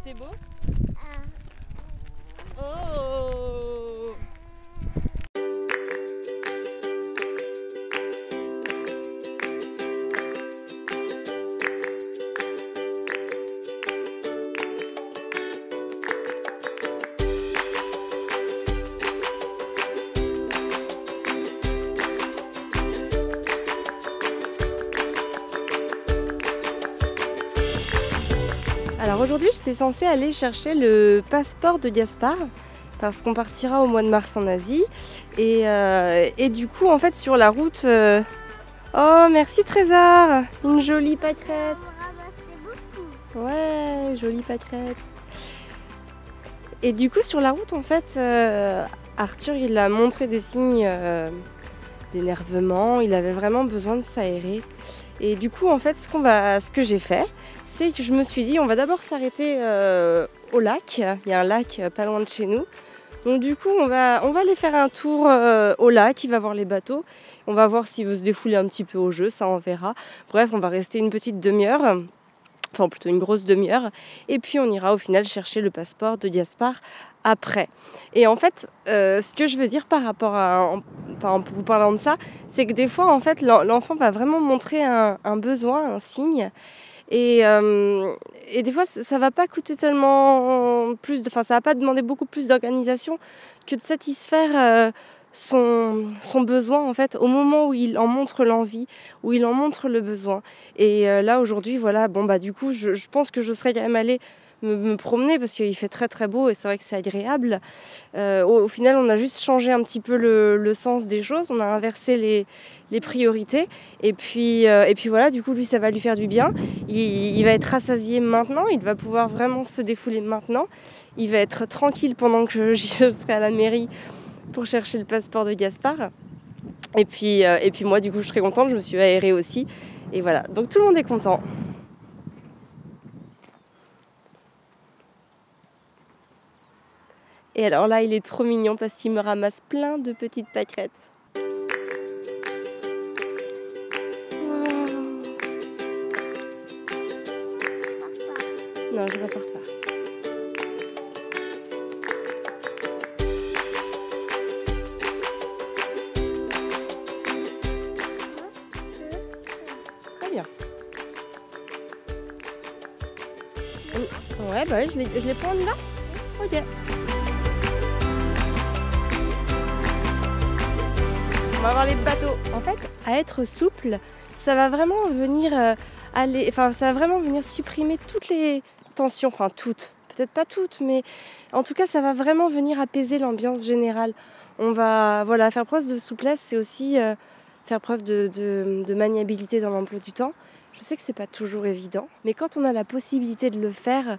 C'était beau? Ah. Oh! Alors aujourd'hui j'étais censée aller chercher le passeport de Gaspard parce qu'on partira au mois de mars en Asie et du coup en fait sur la route... Oh merci Trésor, une jolie pâquerette. Ouais, jolie pâquerette. Et du coup sur la route en fait Arthur il a montré des signes d'énervement, il avait vraiment besoin de s'aérer. Et du coup en fait ce que j'ai fait, c'est que je me suis dit on va d'abord s'arrêter au lac. Il y a un lac pas loin de chez nous. Donc du coup on va aller faire un tour au lac, il va voir les bateaux. On va voir s'il veut se défouler un petit peu au jeu, ça on verra. Bref, on va rester une petite demi-heure, enfin plutôt une grosse demi-heure. Et puis on ira au final chercher le passeport de Gaspard après. Et en fait, ce que je veux dire par rapport à, en vous parlant de ça, c'est que des fois en fait l'enfant va vraiment montrer un besoin, un signe. Et des fois, ça va pas coûter tellement plus, ça va pas demander beaucoup plus d'organisation que de satisfaire son besoin en fait au moment où il en montre l'envie, où il en montre le besoin. Et là aujourd'hui, voilà, bon bah du coup, je pense que je serais quand même allée me promener parce qu'il fait très très beau et c'est vrai que c'est agréable. Au final, on a juste changé un petit peu le sens des choses, on a inversé les priorités et puis voilà, du coup lui ça va lui faire du bien, il va être rassasié maintenant, il va pouvoir vraiment se défouler maintenant, il va être tranquille pendant que je serai à la mairie pour chercher le passeport de Gaspard et puis moi du coup je serai contente, je me suis aérée aussi et voilà, donc tout le monde est content. Et alors là il est trop mignon parce qu'il me ramasse plein de petites pâquerettes. Non, je repars pas. Très bien. Ouais, bah ouais, je les prends, on y va ? Ok. On va voir les bateaux. En fait, à être souple, ça va vraiment venir ça va vraiment venir supprimer toutes les tensions, enfin toutes, peut-être pas toutes, mais en tout cas, ça va vraiment venir apaiser l'ambiance générale. On va, voilà, faire preuve de souplesse, c'est aussi faire preuve de maniabilité dans l'emploi du temps. Je sais que c'est pas toujours évident, mais quand on a la possibilité de le faire,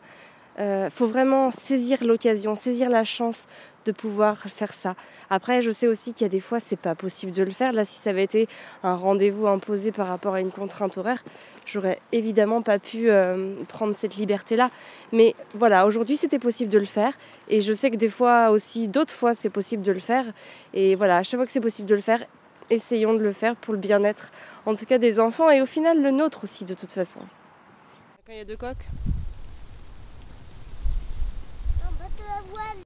faut vraiment saisir l'occasion, saisir la chance de pouvoir faire ça. Après, je sais aussi qu'il y a des fois, c'est pas possible de le faire. Là, si ça avait été un rendez-vous imposé par rapport à une contrainte horaire, j'aurais évidemment pas pu prendre cette liberté-là. Mais voilà, aujourd'hui, c'était possible de le faire. Et je sais que des fois aussi, d'autres fois, c'est possible de le faire. Et voilà, à chaque fois que c'est possible de le faire, essayons de le faire pour le bien-être, en tout cas des enfants et au final le nôtre aussi, de toute façon. Quand il y a deux coques. Un bateau à voile.